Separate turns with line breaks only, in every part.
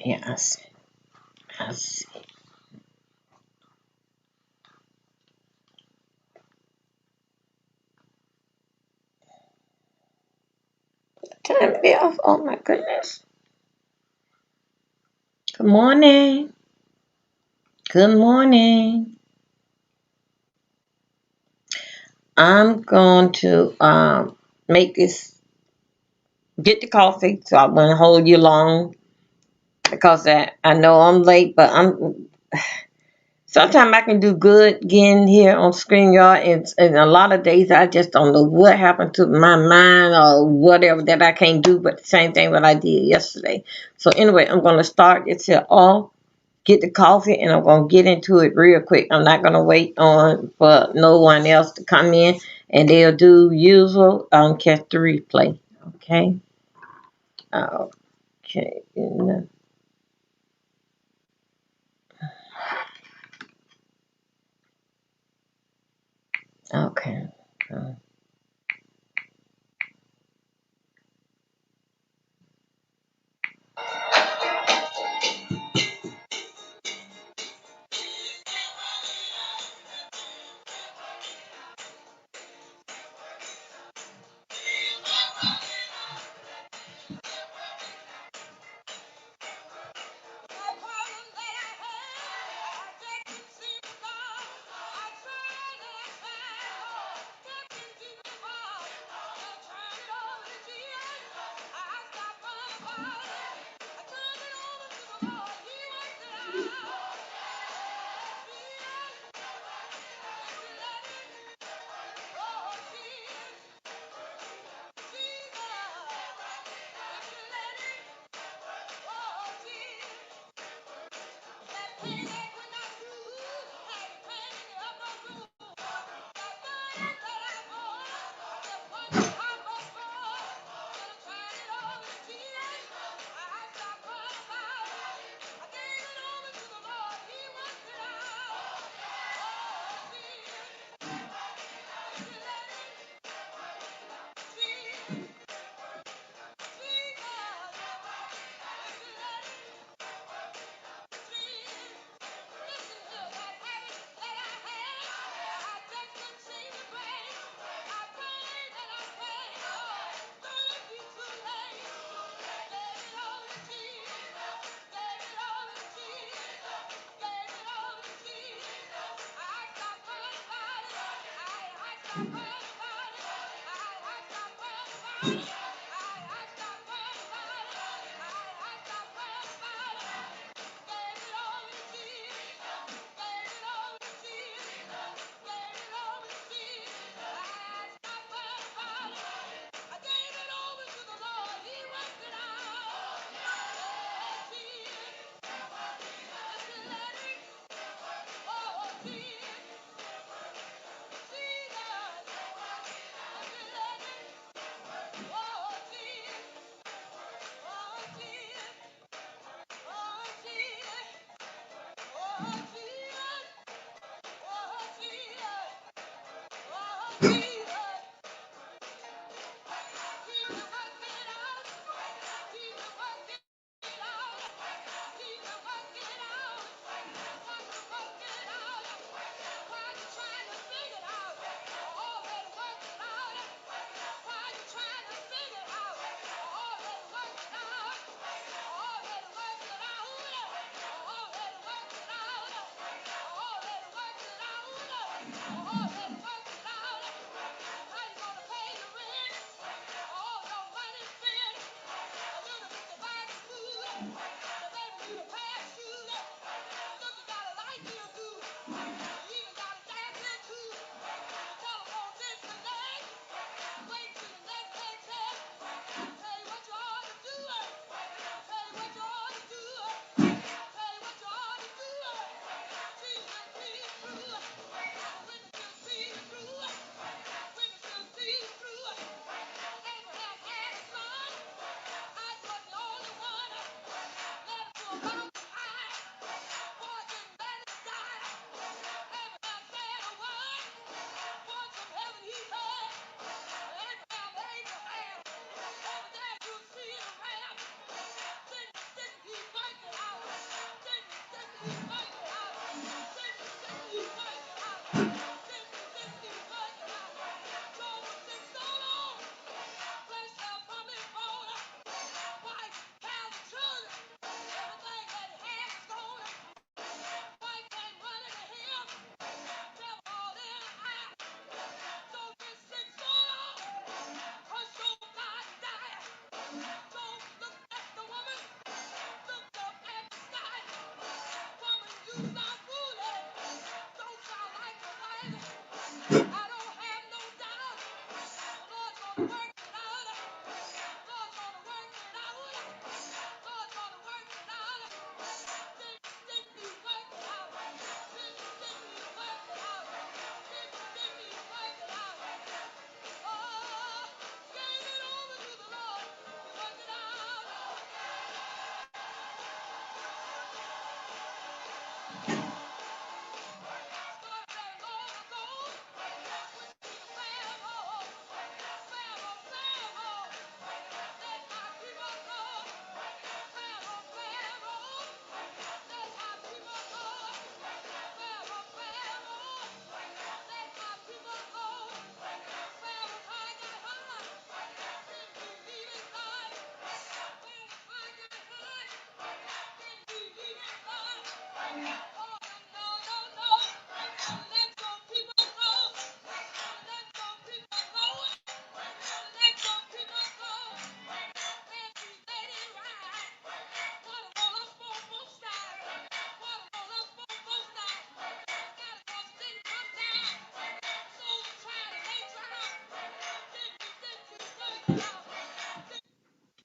Yes. I see. Turn me off. Oh my goodness. Good morning. Good morning. I'm going to make this, get the coffee, so I won't hold you long because I know I'm late, but sometimes I can do good getting here on ScreenYard, and a lot of days I just don't know what happened to my mind or whatever that I can't do, but the same thing what I did yesterday. So anyway, I'm going to start this here off, get the coffee, and I'm going to get into it real quick. I'm not going to wait on for no one else to come in, and they'll do usual catch the replay. Okay. Okay. Okay. Uh,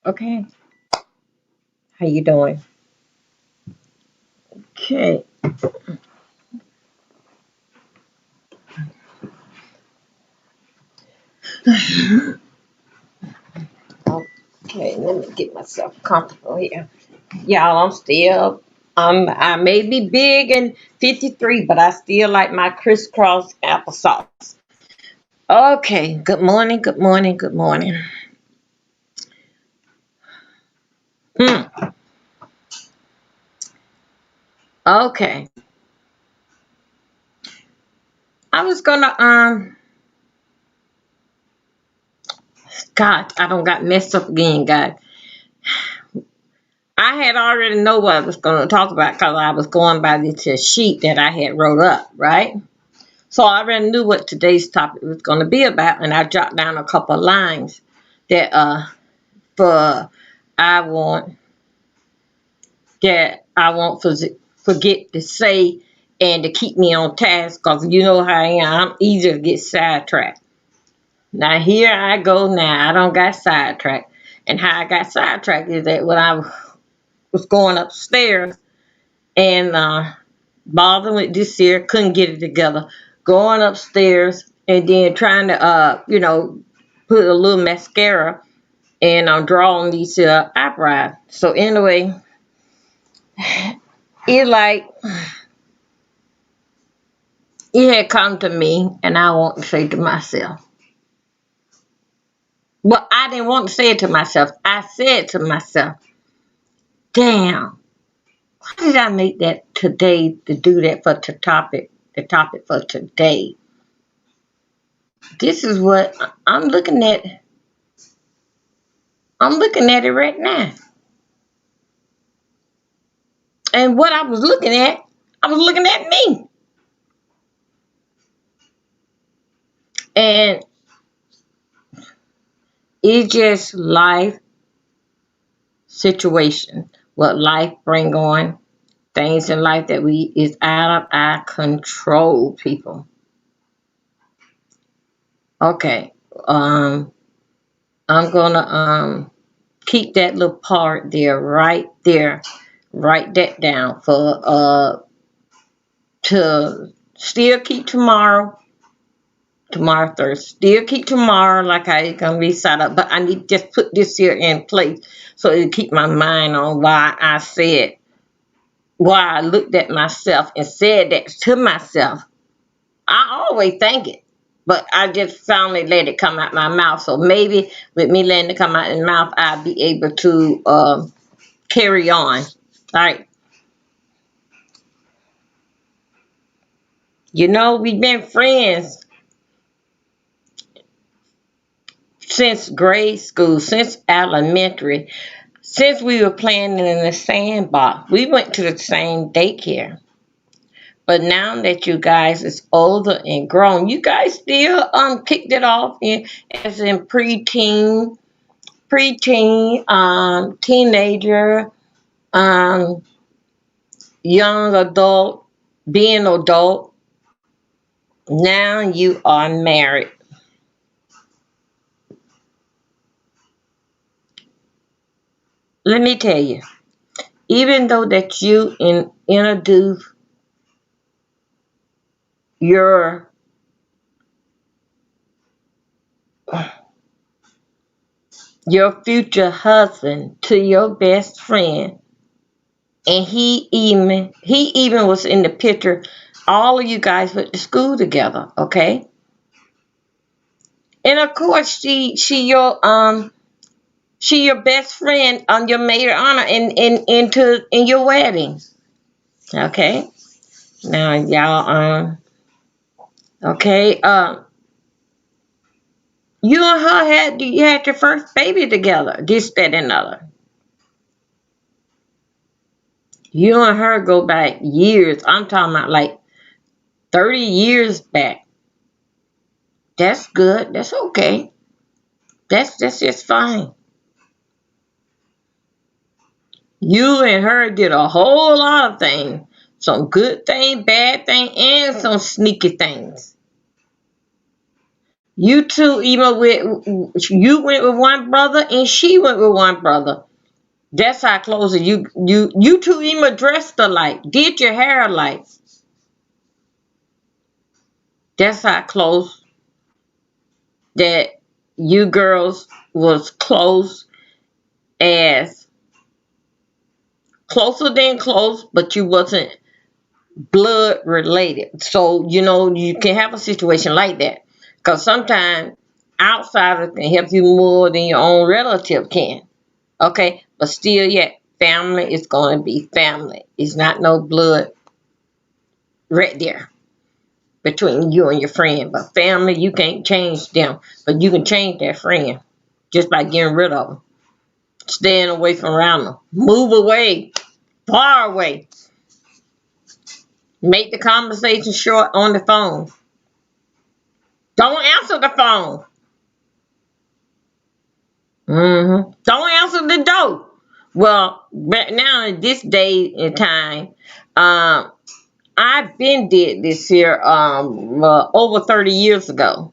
Okay. How you doing? Okay. Okay, let me get myself comfortable here. Y'all, I may be big and 53, but I still like my crisscross applesauce. Okay, good morning, good morning, good morning. Hmm. Okay. I was gonna God, I don't got messed up again, guys. I had already know what I was gonna talk about because I was going by this sheet that I had wrote up, right? So I already knew what today's topic was gonna be about, and I jotted down a couple of lines that for I want I won't forget to say and to keep me on task because you know how I am. I'm easy to get sidetracked. Now here I go now. I don't got sidetracked. And how I got sidetracked is that when I was going upstairs and bothering with this here, couldn't get it together. Going upstairs and then trying to put a little mascara and I'm drawing these eyebrows. So anyway, it like it had come to me, and I want to say to myself, well, I didn't want to say it to myself. I said to myself, damn, why did I make that today to do that for the topic for today? This is what I'm looking at. I'm looking at it right now. And what I was looking at, I was looking at me. And it's just life situation. What life bring on. Things in life that is out of our control, people. Okay. I'm gonna keep that little part there, right there. Write that down for to still keep tomorrow. Tomorrow Thursday. Still keep tomorrow like I it's gonna be set up. But I need to just put this here in place so it'll keep my mind on why I looked at myself and said that to myself. I always think it, but I just finally let it come out my mouth. So maybe with me letting it come out my mouth, I'll be able to carry on. All right. You know, we've been friends since grade school, since elementary, since we were playing in the sandbox. We went to the same daycare. But now that you guys is older and grown, you guys still kicked it off as in preteen, teenager, um, young adult, being adult. Now you are married. Let me tell you, even though that you introduce your your future husband to your best friend, and he even was in the picture. All of you guys went to school together, okay? And of course, she your best friend on your maid of honor in your wedding, okay? Now y'all okay you and her had your first baby together. This, that, and other. You and her go back years. I'm talking about like 30 years back. That's good. That's okay. That's just fine. You and her did a whole lot of things. Some good things, bad things, and some sneaky things. You two, even with you went with one brother and she went with one brother. That's how close you two even dressed alike, did your hair alike. That's how close that you girls was as closer than close, but you wasn't blood related. So you can have a situation like that because sometimes outsiders can help you more than your own relative can. Okay, but still, yet family is going to be family. It's not no blood right there between you and your friend. But family, you can't change them, but you can change that friend just by getting rid of them, staying away from around them, move away, far away, make the conversation short on the phone. Don't answer the phone. Don't answer the door. Well, but now in this day and time, I've been did this here over 30 years ago.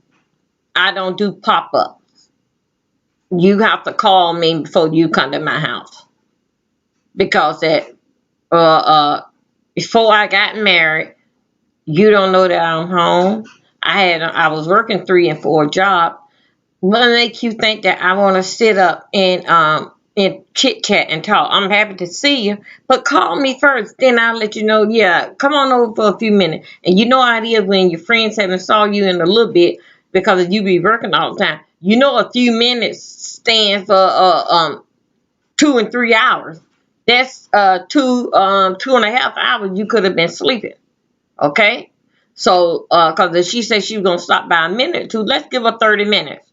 I don't do pop up. You have to call me before you come to my house because that uh, uh, before I got married, you don't know that I'm home. I was working 3 and 4 jobs. What makes you think that I want to sit up and chit chat and talk? I'm happy to see you, but call me first. Then I'll let you know. Yeah, come on over for a few minutes. And you know how it is when your friends haven't saw you in a little bit because you be working all the time. You know, a few minutes stands for 2 and 3 hours. That's 2.5 hours you could have been sleeping. Okay, so because if she said she was gonna stop by a minute or two, let's give her 30 minutes.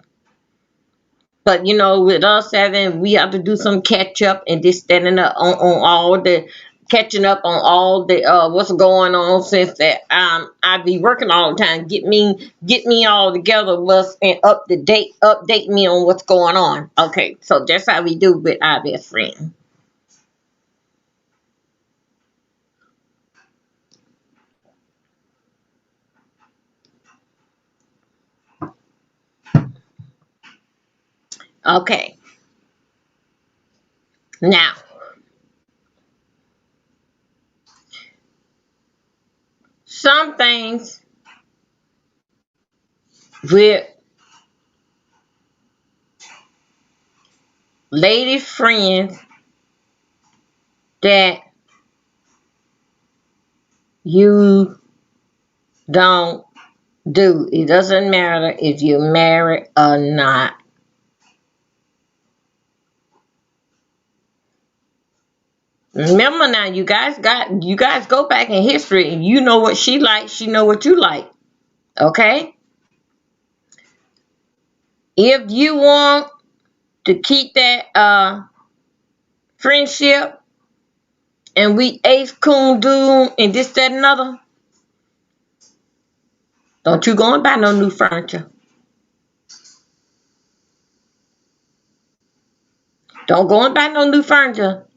But with us having, we have to do some catch up and this, that, and on all the catching up on all the what's going on since that I be working all the time. Get me all together with and update me on what's going on. Okay, so that's how we do with our best friend. Okay, now some things with lady friends that you don't do. It doesn't matter if you're married or not. Remember now, you guys go back in history and you know what she likes, she know what you like. Okay? If you want to keep that friendship and we ace coon doom and this, that, and another, don't you go and buy no new furniture. Don't go and buy no new furniture.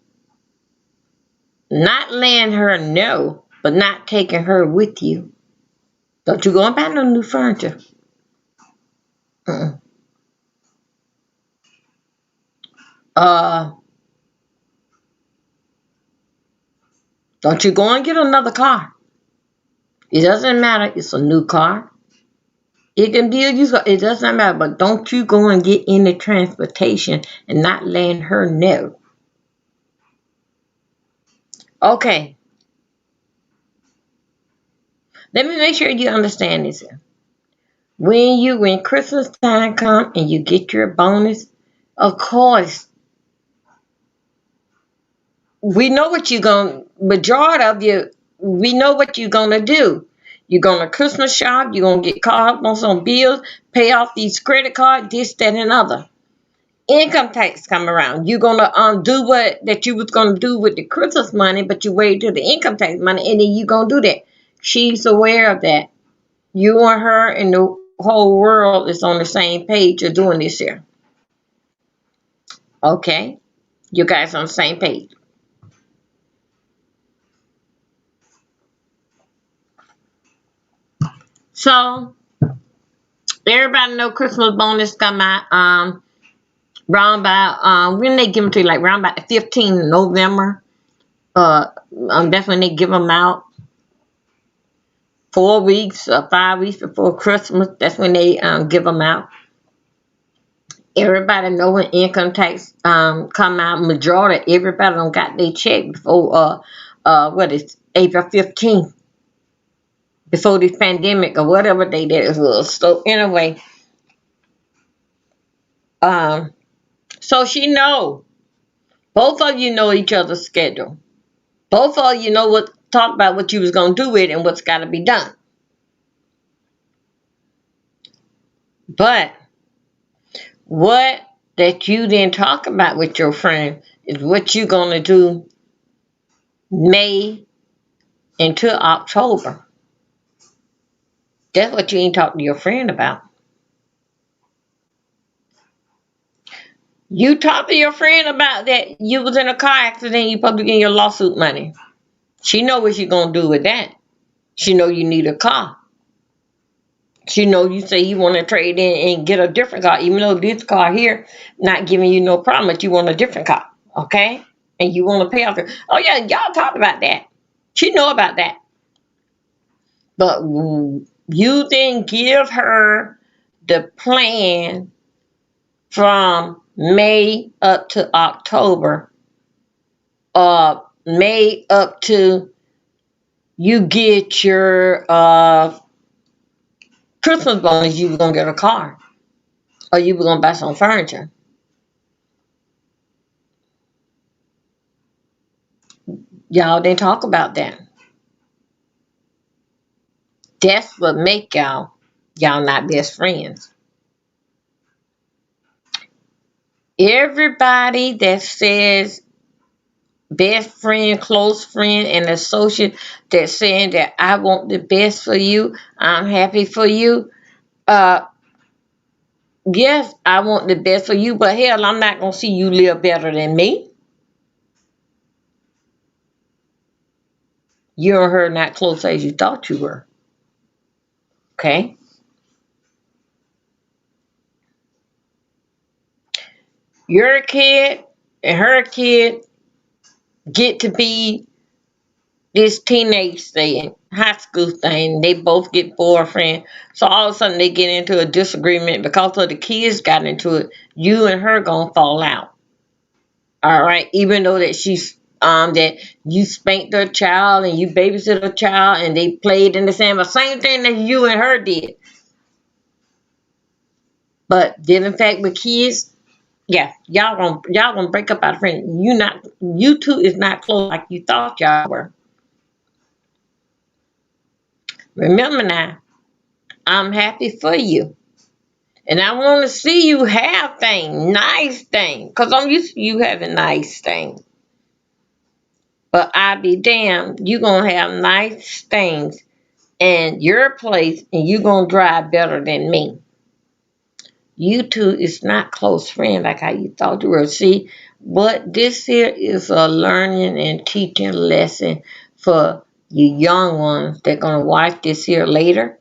Not letting her know, but not taking her with you. Don't you go and buy no new furniture. Uh-uh. Uh, don't you go and get another car. It doesn't matter. It's a new car. It can be a used car. It doesn't matter. But don't you go and get in the transportation and not letting her know. Okay. Let me make sure you understand this. When Christmas time come and you get your bonus, of course, we know what you're going majority of you, we know what you're gonna do. You're gonna Christmas shop, you're gonna get caught up on some bills, pay off these credit cards, this, that, and other. Income tax come around. You're gonna do what that you was gonna do with the Christmas money, but you wait till the income tax money and then you gonna do that. She's aware of that. You and her and the whole world is on the same page of doing this here. Okay? You guys on the same page. So Everybody know Christmas bonus come out round about when they give them to you, like round about the 15th of November. That's when they give them out. 4 weeks or 5 weeks before Christmas. That's when they give them out. Everybody know when income tax come out. Majority everybody don't got their check before what is April 15th, before this pandemic or whatever day that is was. So anyway, so she know, both of you know each other's schedule. Both of you know what, talk about what you was gonna do with it and what's got to be done. But what that you didn't talk about with your friend is what you gonna do May into October. That's what you ain't talk to your friend about. You talk to your friend about that you was in a car accident, you supposed to get your lawsuit money. She know what she gonna do with that. She know you need a car. She know you say you want to trade in and get a different car, even though this car here not giving you no problem, but you want a different car, okay? And you want to pay off it. Oh yeah, y'all talked about that. She know about that. But you didn't give her the plan from May up to October, May up to you get your Christmas bonus. You were gonna get a car, or you were gonna buy some furniture. Y'all didn't talk about that. That's what make y'all not best friends. Everybody that says best friend, close friend, and associate that's saying that I want the best for you, I'm happy for you. Yes, I want the best for you, but hell, I'm not gonna see you live better than me. You and her not close as you thought you were. Okay? Your kid and her kid get to be this teenage thing, high school thing. They both get boyfriend. So all of a sudden they get into a disagreement because of the kids got into it. You and her gonna fall out. All right, even though that she's that you spanked her child and you babysit her child and they played in the same thing that you and her did. But dealing fact with kids, yeah, y'all gonna break up out of friends. You two is not close like you thought y'all were. Remember now, I'm happy for you. And I want to see you have things, nice things. Because I'm used to you having nice things. But I be damned, you going to have nice things in your place and you going to drive better than me. You two is not close friends like how you thought you were. See, but this here is a learning and teaching lesson for you young ones that going to watch this here later.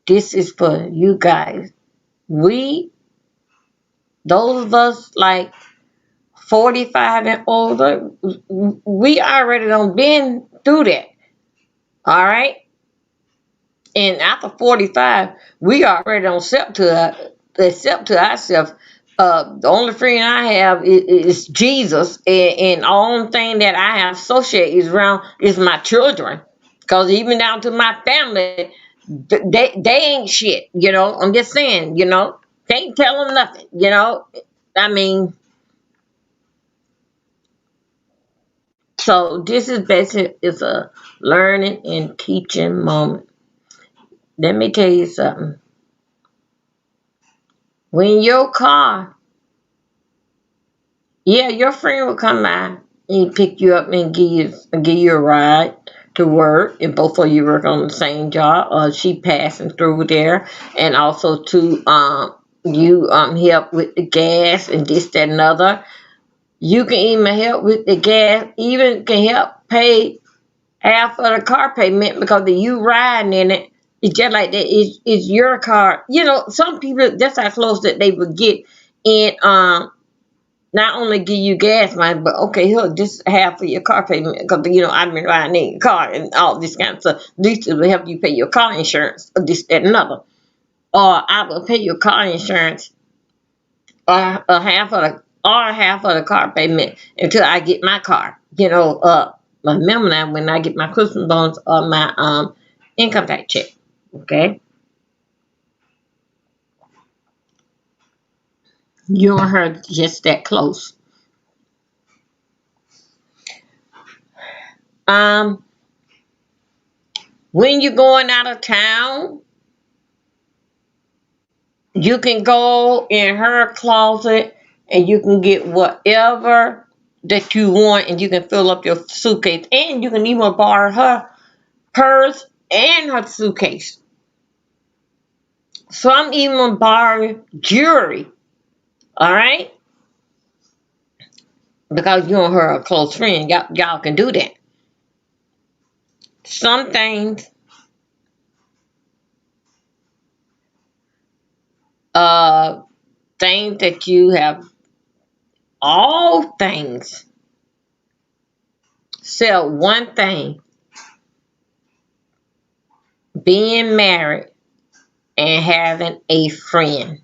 This is for you guys. Those of us like 45 and older, we already done been through that. All right? And after 45, we already don't accept to ourselves. The only friend I have is Jesus, and the only thing that I have associated is my children. Because even down to my family, they ain't shit, I'm just saying, can't tell them nothing, I mean, so this is basically is a learning and teaching moment. Let me tell you something. When your car, yeah, your friend will come by and pick you up and give you a ride to work, and both of you work on the same job, or she passing through there, and also to you help with the gas and this, that, and other. You can even help with the gas, even can help pay half of the car payment because of you riding in it. It's just like that. It's your car. You know, some people, that's how close that they would get. And not only give you gas money, but okay, he'll just half of your car payment because you know I've been riding in your car and all this kind of stuff. At least it will help you pay your car insurance or this, that, and another. Or I will pay your car insurance or half of the car payment until I get my car. You know, remember now when I get my Christmas bonus or my income tax check. Okay, you and her just that close. Um, when you're going out of town, you can go in her closet and you can get whatever that you want and you can fill up your suitcase. And you can even borrow her purse and her suitcase. Some even borrow jewelry. Alright? Because you and her are close friends. Y'all can do that. Some uh things that you have, all things, except one thing, being married and having a friend.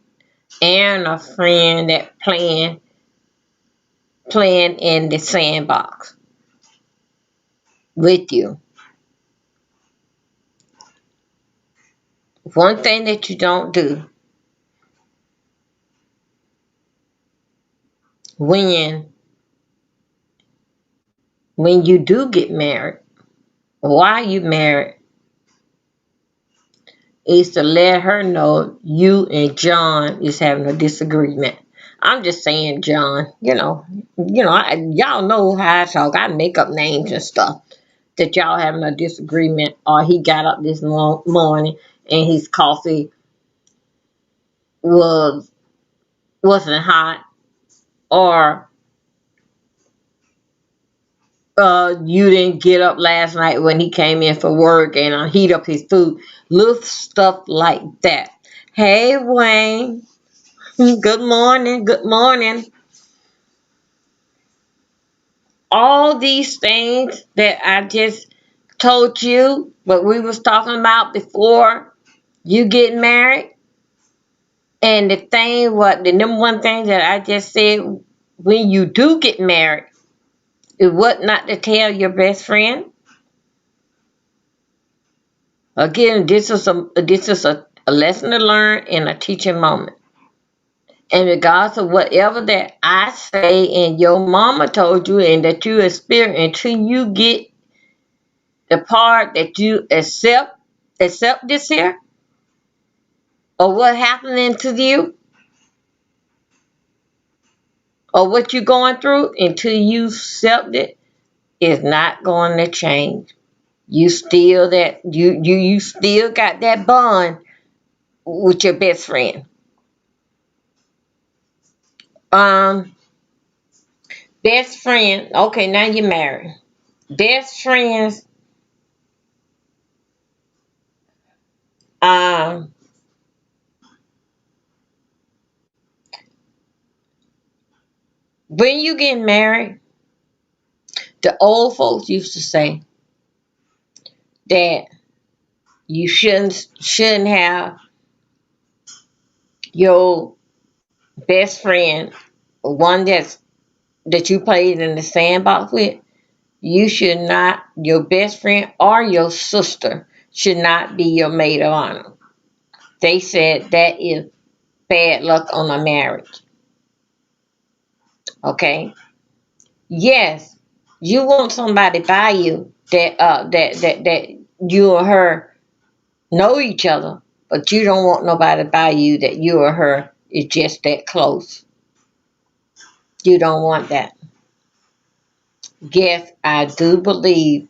And a friend that playing in the sandbox with you. One thing that you don't do when you do get married, while you married, is to let her know you and John is having a disagreement. I'm just saying, John. Y'all know how I talk. I make up names and stuff. That y'all having a disagreement, or he got up this morning and his coffee was wasn't hot, or you didn't get up last night when he came in for work and heat up his food. Little stuff like that. Hey, Wayne. Good morning. Good morning. All these things that I just told you, what we was talking about before you get married, and the number one thing that I just said, when you do get married, is what not to tell your best friend. Again, this is a lesson to learn and a teaching moment. And regardless of whatever that I say and your mama told you and that you experience, until you get the part that you accept this here, or what happening to you, or what you're going through, until you accept it, is not going to change. You still got that bond with your best friend. Um, Best friend. Okay, now you're married. Best friends. Um, when you get married, the old folks used to say that you shouldn't have your best friend, one that you played in the sandbox with. You should not. Your best friend or your sister should not be your maid of honor. They said that is bad luck on a marriage. Okay. Yes, you want somebody by you that you or her know each other, but you don't want nobody by you that you or her is just that close. You don't want that. Yes, I do believe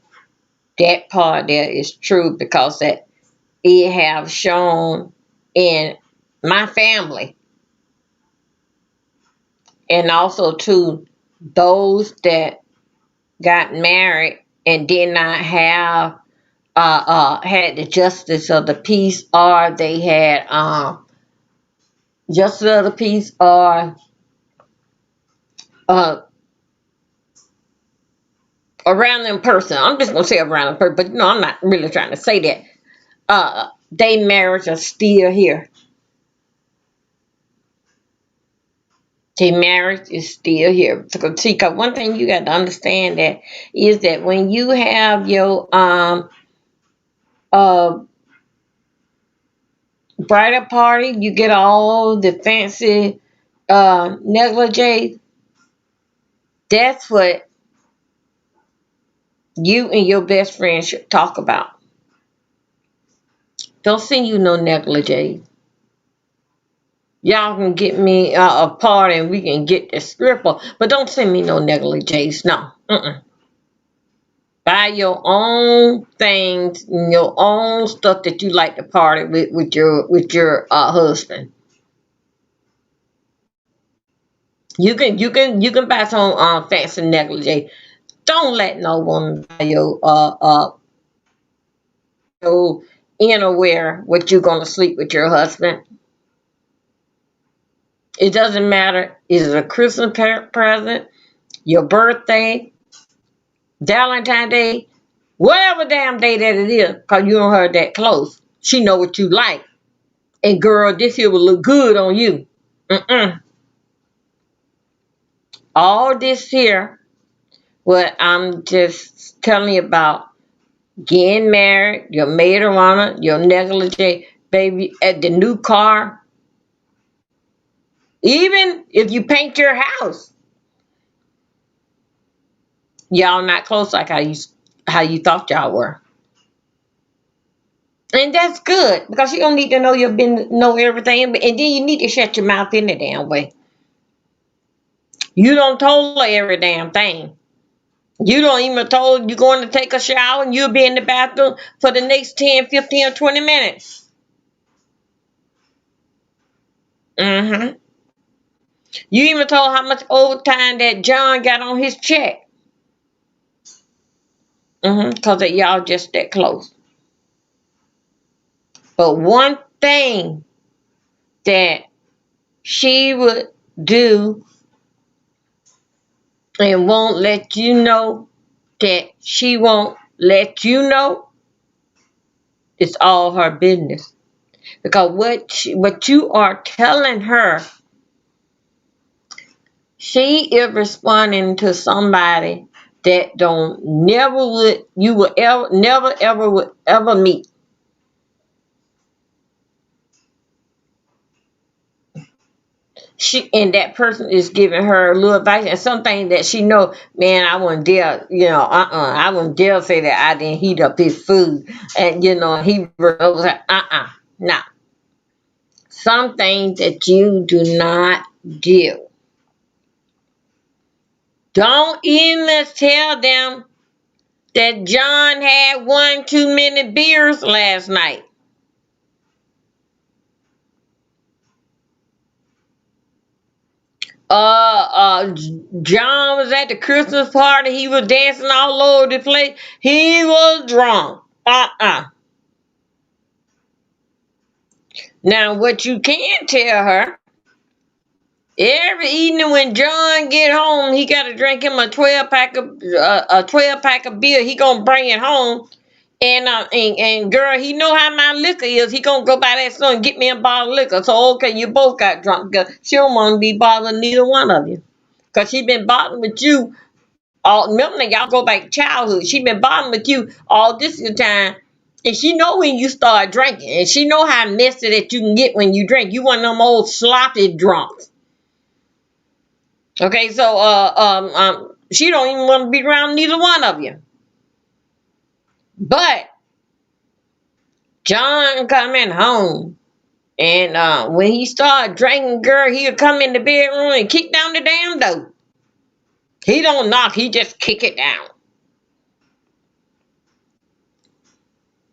that part there is true, because that it have shown in my family, and also to those that got married and did not have had the justice of the peace, or they had justice of the peace, or uh, a random person. I'm just gonna say a random person, but no, I'm not really trying to say that. They marriage are still here. Their marriage is still here. Because see, 'cause one thing you got to understand that is that when you have your uh bridal party, you get all the fancy negligee. That's what you and your best friend should talk about. Don't send you no negligee. Y'all can get me a party and we can get the stripper, but don't send me no negligees. No. Buy your own things, your own stuff that you like to party with your husband. You can buy some fancy negligee. Don't let no woman buy your innerwear what you gonna sleep with your husband. It doesn't matter. Is it a Christmas present, your birthday, Valentine's Day, whatever damn day that it is, cause you don't her that close. She know what you like. And girl, this here will look good on you. All this here, what I'm just telling you about, getting married, your maid of honor, your negligee, baby, at the new car, even if you paint your house, y'all not close like how you thought y'all were. And that's good because you don't need to know everything, and then you need to shut your mouth in the damn way. You don't told her every damn thing. You don't even told you going to take a shower and you'll be in the bathroom for the next 10, 15, or 20 minutes. Mm-hmm. You even told how much overtime that John got on his check. Mm-hmm. Because y'all just that close. But one thing that she would do and won't let you know that she won't let you know, it's all her business. Because what you are telling her, she is responding to somebody that don't never would you will ever never ever would ever meet. She and that person is giving her a little advice and something that she know, man, I wouldn't dare, I wouldn't dare say that I didn't heat up his food. And he was like, nah. Some things that you do not do. Don't even tell them that John had one too many beers last night. John was at the Christmas party. He was dancing all over the place. He was drunk. Now, what you can tell her, every evening when John get home, he got to drink him a 12 pack of beer. He gonna bring it home. And girl, he know how my liquor is. He gonna go by that store and get me a bottle of liquor. So okay, you both got drunk. She don't want to be bothering neither one of you, cause she been bothering with you all. Remember, y'all go back to childhood. She been bothering with you all this time, and she know when you start drinking, and she know how messy that you can get when you drink. You one of them old sloppy drunks. Okay, so she don't even want to be around neither one of you. But John coming home. And when he started drinking, girl, he'll come in the bedroom and kick down the damn door. He don't knock, he just kick it down.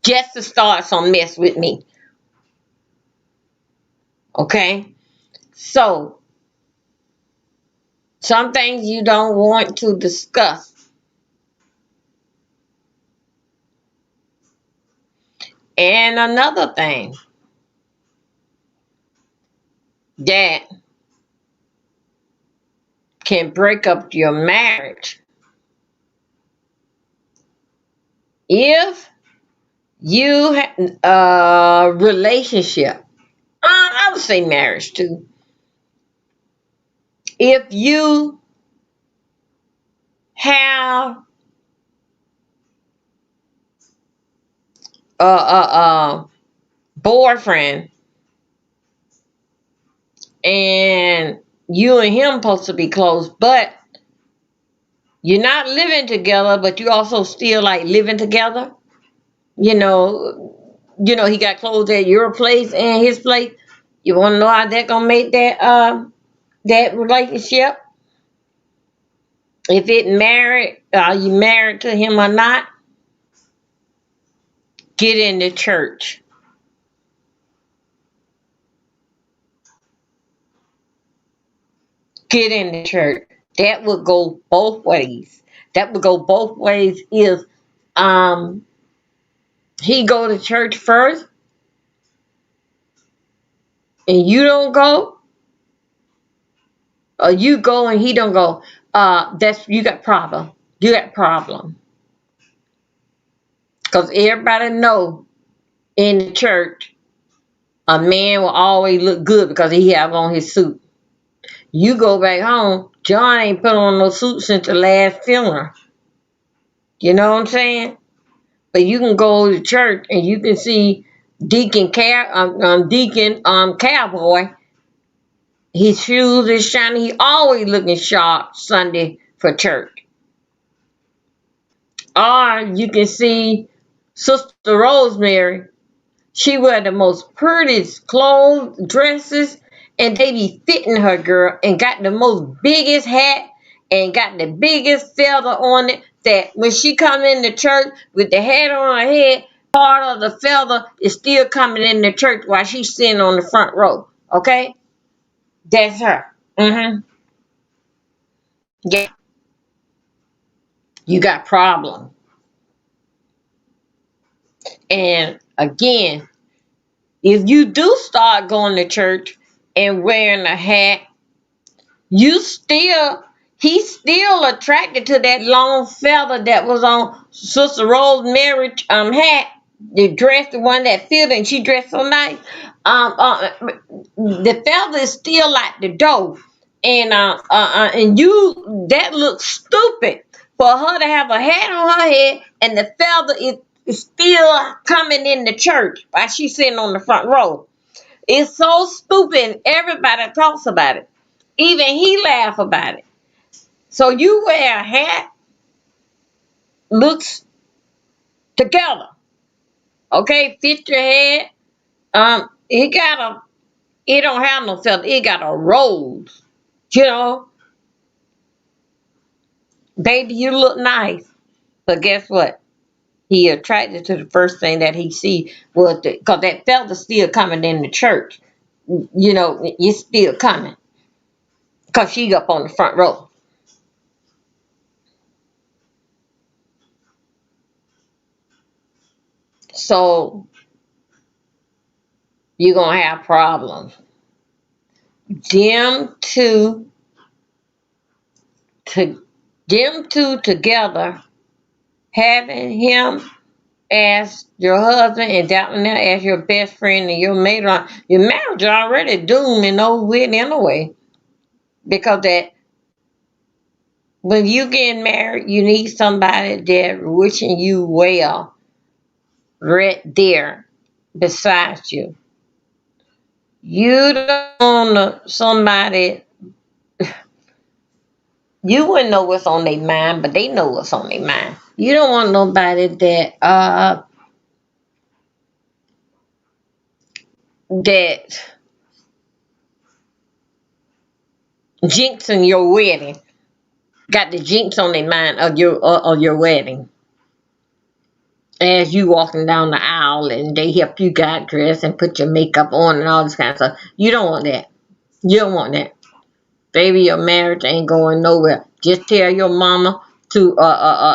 Just to start some mess with me. Okay? So, some things you don't want to discuss. And another thing that can break up your marriage, if you have a relationship, I would say marriage too. If you have a boyfriend and you and him supposed to be close, but you're not living together, but you also still like living together. You know, he got clothes at your place and his place. You want to know how that gonna make that relationship? If it married, are you married to him or not? Get in the church. Get in the church. That would go both ways. That would go both ways. If um he go to church first and you don't go, or you go and he don't go, that's you got problem. You got problem. Because everybody know in the church a man will always look good because he have on his suit. You go back home, John ain't put on no suit since the last funeral. You know what I'm saying? But you can go to church and you can see Deacon Cowboy. His shoes is shiny. He always looking sharp Sunday for church. Or you can see Sister Rosemary. She wear the most prettiest clothes, dresses, and they be fitting her, girl, and got the most biggest hat and got the biggest feather on it, that when she come in the church with the hat on her head, part of the feather is still coming in the church while she's sitting on the front row. Okay? That's her. Yeah. You got problem. And again, if you do start going to church and wearing a hat, you still he's still attracted to that long feather that was on Sister Rosemary's hat. The dress, the one that fitted, and she dressed so nice. The feather is still like the dough, and you that looks stupid for her to have a hat on her head and the feather is still coming in the church while she's sitting on the front row. It's so stupid. Everybody talks about it. Even he laugh about it. So you wear a hat, looks together. Okay, fit your head. It don't have no feather. It got a rose. You know, baby, you look nice. But guess what? He attracted to the first thing that he see was because that feather still coming in the church. You know, it's still coming because she up on the front row. So you're gonna have problems. Them two to them two together, having him as your husband and that one there as your best friend and your mate, your marriage is already doomed and over with anyway. Because that when you get married, you need somebody that wishing you well right there beside you. You don't want somebody. You wouldn't know what's on their mind, but they know what's on their mind. You don't want nobody that jinxing your wedding. Got the jinx on their mind of your wedding. As you walking down the aisle and they help you get dressed and put your makeup on and all this kind of stuff. You don't want that. You don't want that. Baby, your marriage ain't going nowhere. Just tell your mama to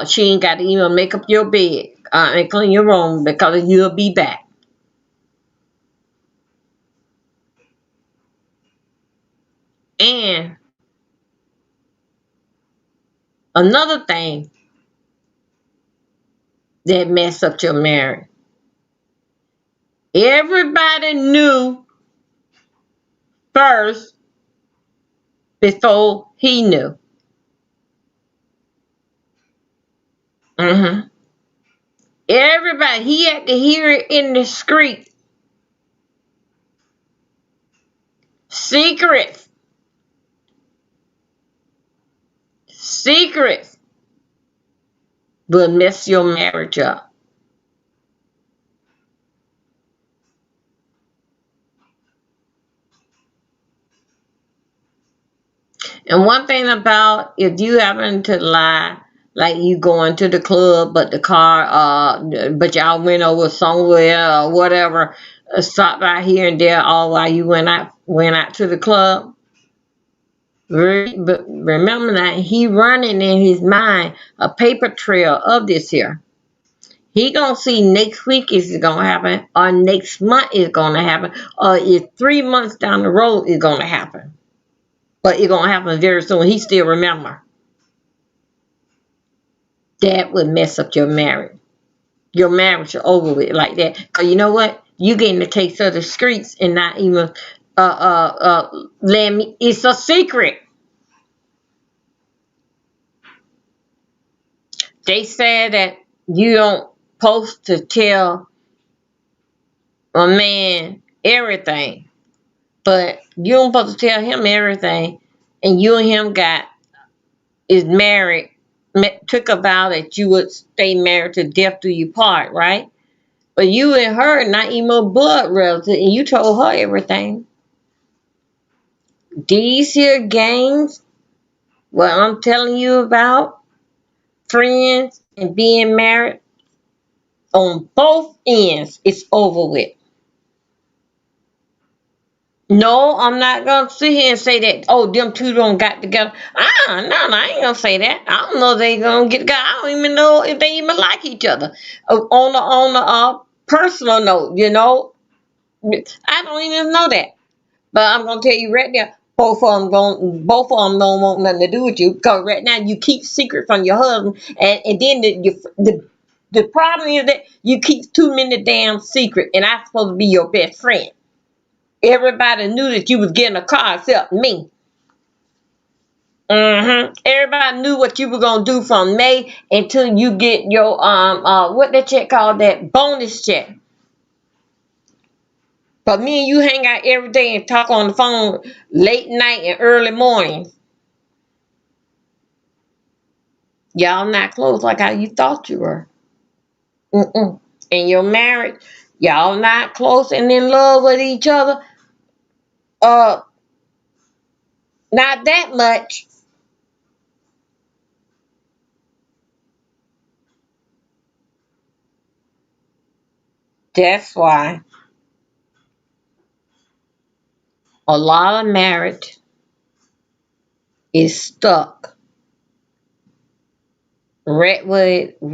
she ain't got to even make up your bed and clean your room because you'll be back. Another thing that messed up your marriage. Everybody knew first before he knew. Mm-hmm. Everybody, he had to hear it in the street. Secrets. Secrets will mess your marriage up. And one thing about if you happen to lie, like you going to the club, but the car, but y'all went over somewhere or whatever, stopped by here and there all while you went out to the club. But remember that he running in his mind a paper trail of this here. He gonna see next week is gonna happen, or next month is gonna happen, or if 3 months down the road is gonna happen. But it's gonna happen very soon. He still remember. That would mess up your marriage. Your marriage is over with like that. Cause you know what? You getting a taste of the streets and not even let me. It's a secret. They said that you don't supposed to tell a man everything, but you don't supposed to tell him everything. And you and him is married, took a vow that you would stay married to death do you part, right? But you and her not even a blood relative, and you told her everything. These here games, what I'm telling you about, friends and being married, on both ends, it's over with. No, I'm not gonna sit here and say that. Oh, them two don't got together. No, I ain't gonna say that. I don't know if they gonna get together. I don't even know if they even like each other. On the personal note, I don't even know that. But I'm gonna tell you right now, both of them don't want nothing to do with you because right now you keep secret from your husband, and then the problem is that you keep too many damn secret, and I'm supposed to be your best friend. Everybody knew that you was getting a car except me. Everybody knew what you were gonna do from May until you get your what that check called, that bonus check. But me and you hang out every day and talk on the phone late night and early morning. Y'all not close like how you thought you were. And you're married. Y'all not close and in love with each other. Uh, Not that much. That's why a lot of marriage is stuck right where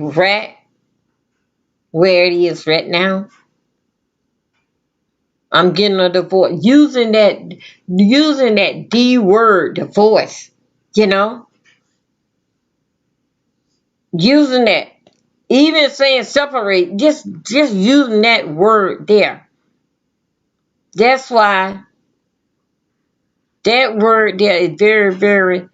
it is right now. I'm getting a divorce using that D word, divorce. You know, using that, even saying separate, just using that word there. That's why that word there is very, very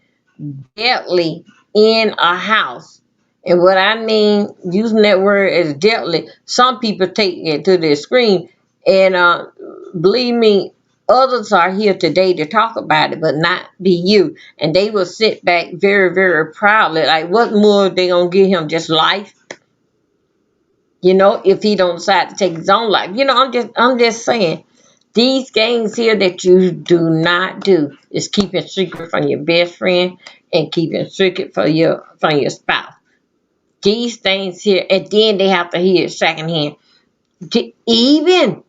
deadly in a house. And what I mean, using that word as deadly, some people take it to the extreme. And believe me, others are here today to talk about it, but not be you. And they will sit back very, very proudly. Like, what more they gonna give him? Just life? If he don't decide to take his own life. I'm just saying. These games here that you do not do is keeping secret from your best friend and keeping secret from your spouse. These things here, and then they have to hear it secondhand. Even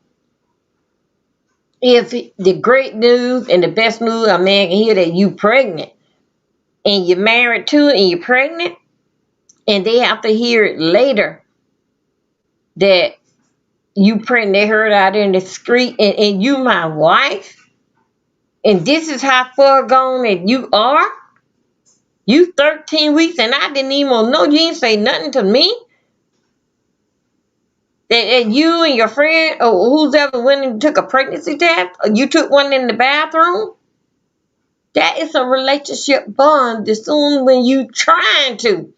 if the great news and the best news a man can hear that you pregnant and you're married to it and you're pregnant, and they have to hear it later that you pregnant, they heard out in the street, and you my wife, and this is how far gone that you are. You 13 weeks and I didn't even know. You didn't say nothing to me. That you and your friend or who's ever went and took a pregnancy test, or you took one in the bathroom. That is a relationship bond. As soon when you trying to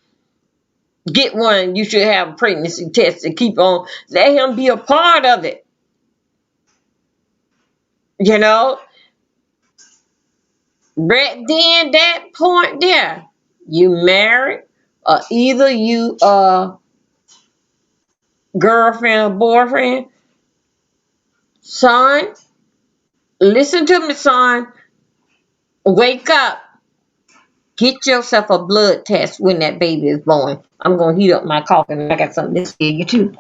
get one, you should have a pregnancy test to keep on. Let him be a part of it. You know, right then, that point there, you married, or either you girlfriend or boyfriend. Son, listen to me, son. Wake up. Get yourself a blood test when that baby is born. I'm gonna heat up my coffee and I got something to tell you too.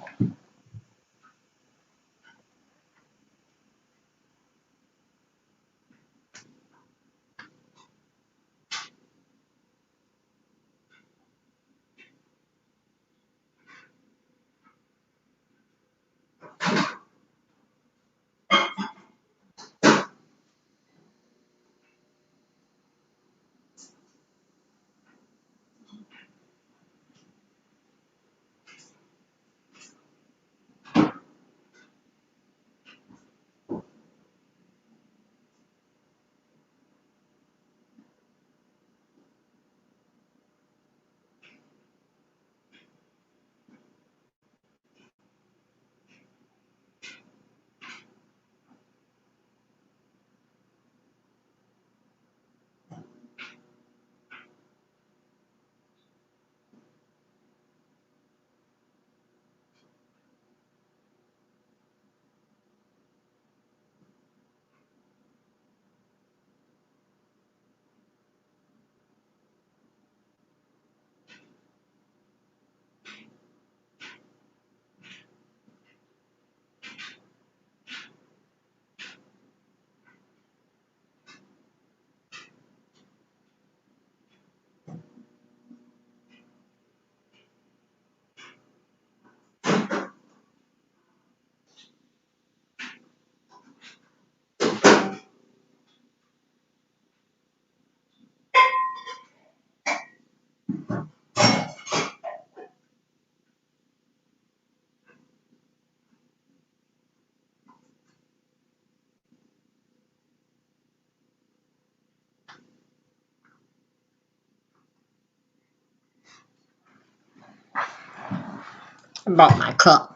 I brought my cup.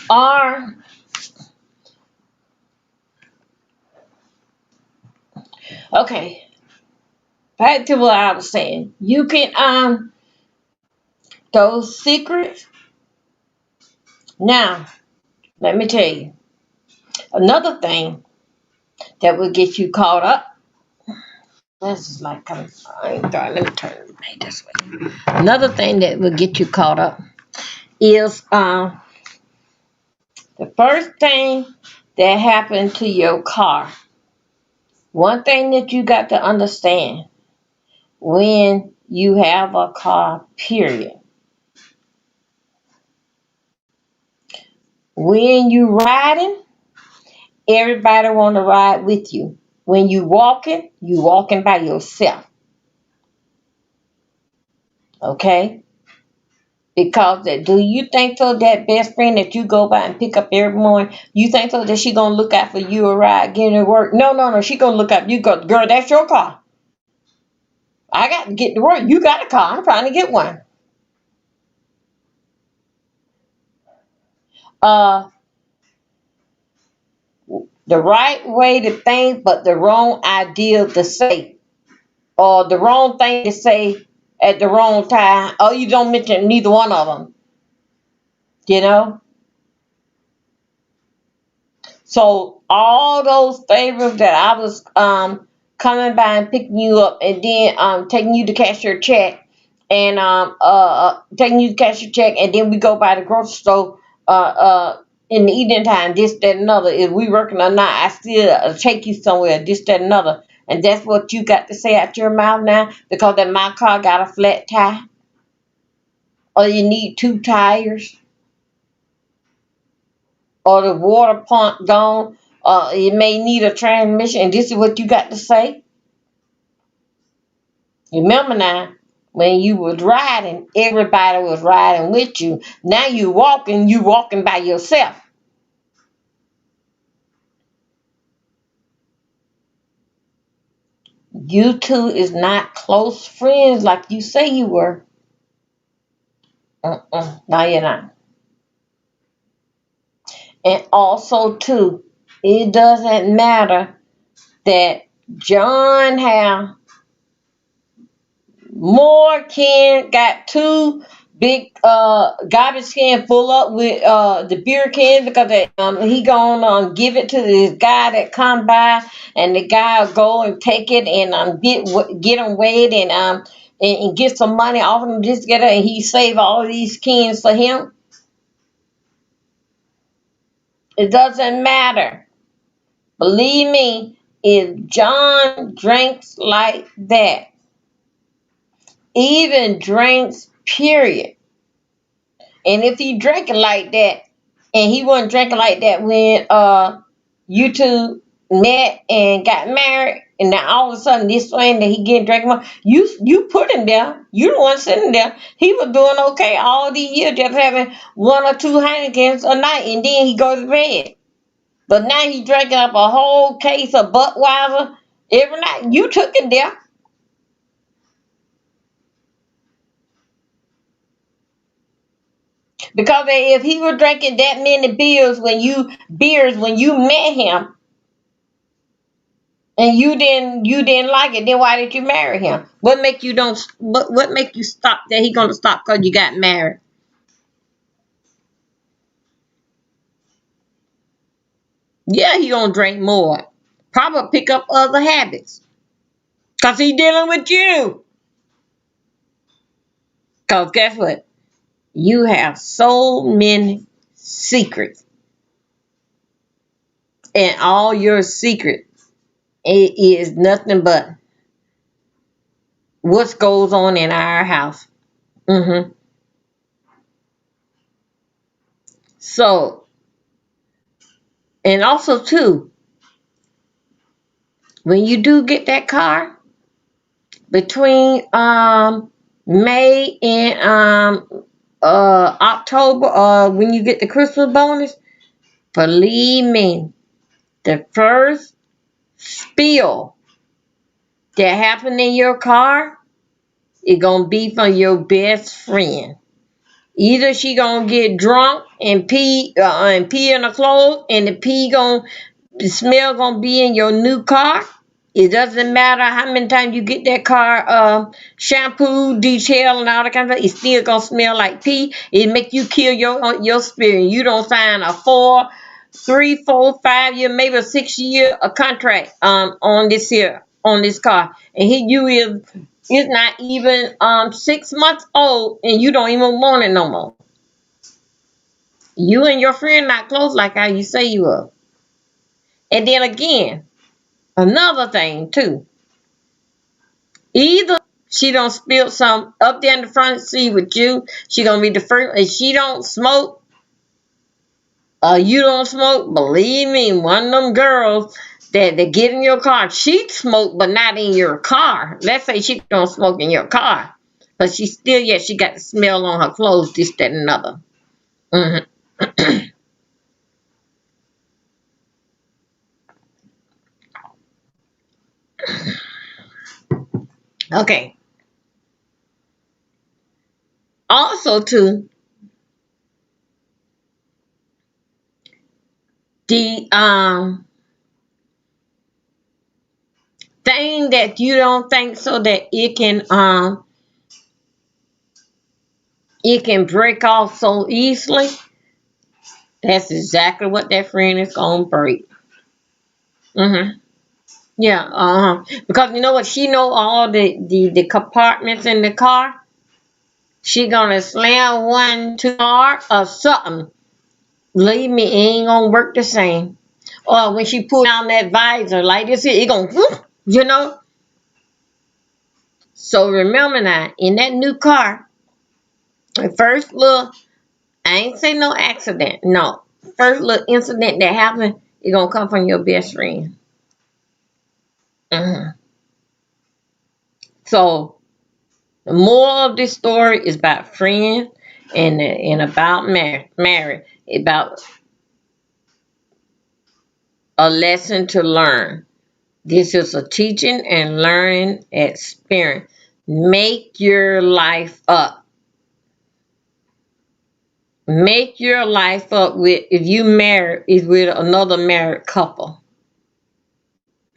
Or okay, back to what I was saying. You can those secrets. Now, let me tell you another thing that will get you caught up. This is like coming. I ain't got. Let me turn it this way. Another thing that will get you caught up is the first thing that happened to your car. One thing that you got to understand when you have a car, period. When you riding, everybody want to ride with you. When you walking by yourself. Okay? Because do you think so that best friend that you go by and pick up every morning, you think so that she gonna look out for you a ride getting to work? No, no, no. She gonna look out. You go, girl. That's your car. I got to get to work. You got a car. I'm trying to get one. Uh, the right way to think, but the wrong idea to say, or the wrong thing to say at the wrong time. Oh, you don't mention neither one of them. You know. So all those favors that I was coming by and picking you up, and then taking you to cash your check, and taking you to cash your check, and then we go by the grocery store in the evening time, this, that, and another. If we working or not, I still take you somewhere, this, that, and another. And that's what you got to say out your mouth now, because that my car got a flat tire, or you need two tires, or the water pump gone, you may need a transmission, and this is what you got to say. Remember now, when you was riding, everybody was riding with you. Now you walking by yourself. You two is not close friends like you say you were. No, you're not. And also too, it doesn't matter that John have more can got two big garbage can full up with the beer can because he gonna give it to this guy that come by, and the guy will go and take it and get him weighed and get some money off him just get it, and he save all these cans for him. It doesn't matter. Believe me, if John drinks like that, even drinks period. And if he drinking like that, and he wasn't drinking like that when you two met and got married, and now all of a sudden this one that he getting drinking more, you put him there. You the one sitting there. He was doing okay all these years, just having one or two Heinekens a night, and then he go to bed. But now he drinking up a whole case of Budweiser every night. You took him there. Because if he was drinking that many beers when you met him, and you didn't like it, then why did you marry him? What make you stop that he gonna stop because you got married? Yeah, he gonna drink more. Probably pick up other habits. Cause he dealing with you. Cause guess what? You have so many secrets. And all your secret it is nothing but what goes on in our house. Mm-hmm. So, and also too, when you do get that car between May and October, when you get the Christmas bonus, believe me, the first spill that happened in your car is gonna be from your best friend. Either she gonna get drunk and pee in her clothes, and the smell gonna be in your new car. It doesn't matter how many times you get that car shampoo, detail, and all that kind of stuff. It's still gonna smell like pee. It make you kill your spirit. You don't sign a 3, 4, 5 year, maybe a 6 year a contract on this car, and it's not even 6 months old, and you don't even want it no more. You and your friend not close like how you say you are. And then again, another thing too. Either she don't spill some up there in the front seat with you. She gonna be the first. If she don't smoke, you don't smoke. Believe me, one of them girls that get in your car, she smoke, but not in your car. Let's say she don't smoke in your car, but she got the smell on her clothes, this, that, and another. Mm-hmm. Okay. Also, too, the thing that you don't think so that it can break off so easily. That's exactly what that friend is gonna break. Mm-hmm. Yeah. Because you know what? She know all the compartments in the car. She gonna slam one too hard or something. Believe me, it ain't gonna work the same. Or when she pull down that visor like this, it gonna whoop, you know. So remember now, in that new car, the first little, I ain't say no accident. No. First little incident that happened, it gonna come from your best friend. Mm-hmm. So The moral of this story is about friends and about marriage, about a lesson to learn. This is a teaching and learning experience. Make your life up. Make your life up with, if you marry, is with another married couple.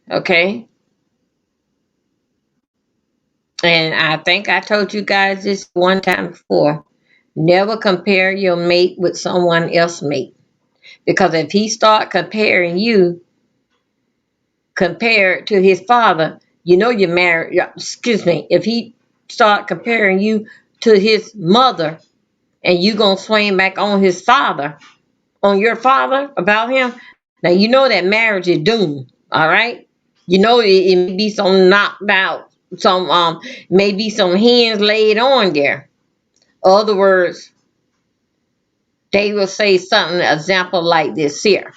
Okay? And I think I told you guys this one time before. Never compare your mate with someone else's mate. Because if he start comparing you compared to his father, you know you're married. Excuse me. If he start comparing you to his mother, and you gonna swing back on his father, on your father about him, now you know that marriage is doomed. All right. You know it may be some knocked out, some maybe some hands laid on there. Other words, they will say something example like this here.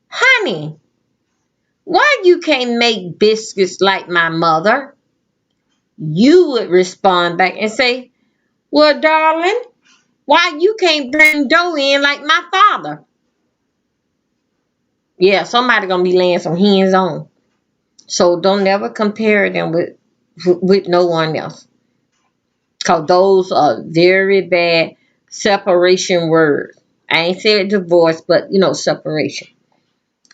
Honey, why you can't make biscuits like my mother? You would respond back and say, well, darling, why you can't bring dough in like my father? Yeah, somebody gonna be laying some hands on. So don't never compare them with no one else. Cause those are very bad separation words. I ain't said divorce, but separation.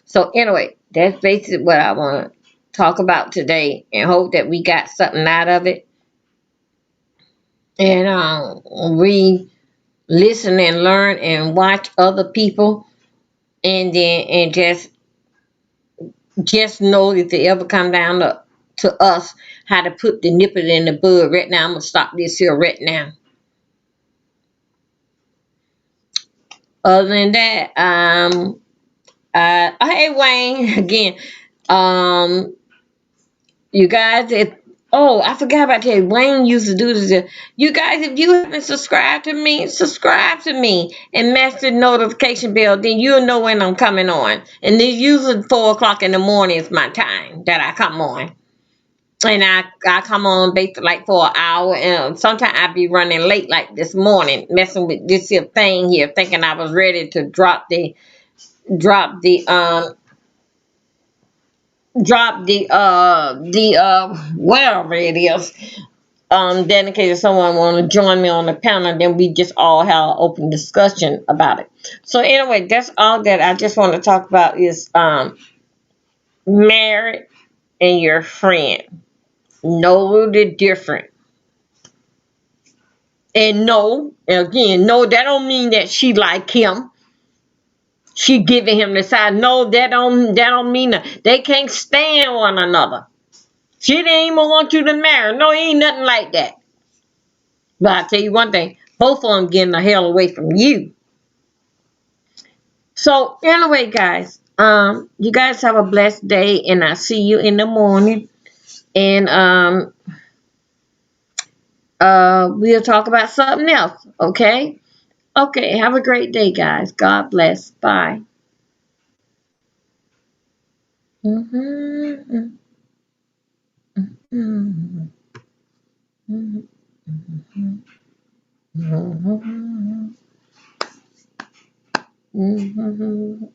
So anyway, that's basically what I want to talk about today, and hope that we got something out of it. And we listen and learn and watch other people, and then and just know if it ever come down to us how to put the nipple in the bud. Right now, I'm gonna stop this here right now. Other than that, hey Wayne again. Um, you guys, if I forgot about that. Wayne used to do this. You guys, if you haven't subscribed to me, subscribe to me and match the notification bell. Then you'll know when I'm coming on. And then usually 4 o'clock in the morning is my time that I come on. And I come on basically like for an hour, and sometimes I be running late like this morning, messing with this here thing here, thinking I was ready to drop the whatever it is, dedicated someone want to join me on the panel, then we just all have an open discussion about it. So anyway, that's all that I just want to talk about is married and your friend. Know the difference. And no, again, no, that don't mean that she like him. She giving him the side. No, that don't mean that. They can't stand one another. She didn't even want you to marry. No, ain't nothing like that. But I tell you one thing, both of them getting the hell away from you. So anyway, guys, you guys have a blessed day, and I'll see you in the morning. And we'll talk about something else. Okay? Okay, have a great day, guys. God bless. Bye. Mhm, mhm, mhm, mhm, mhm, mhm, mhm.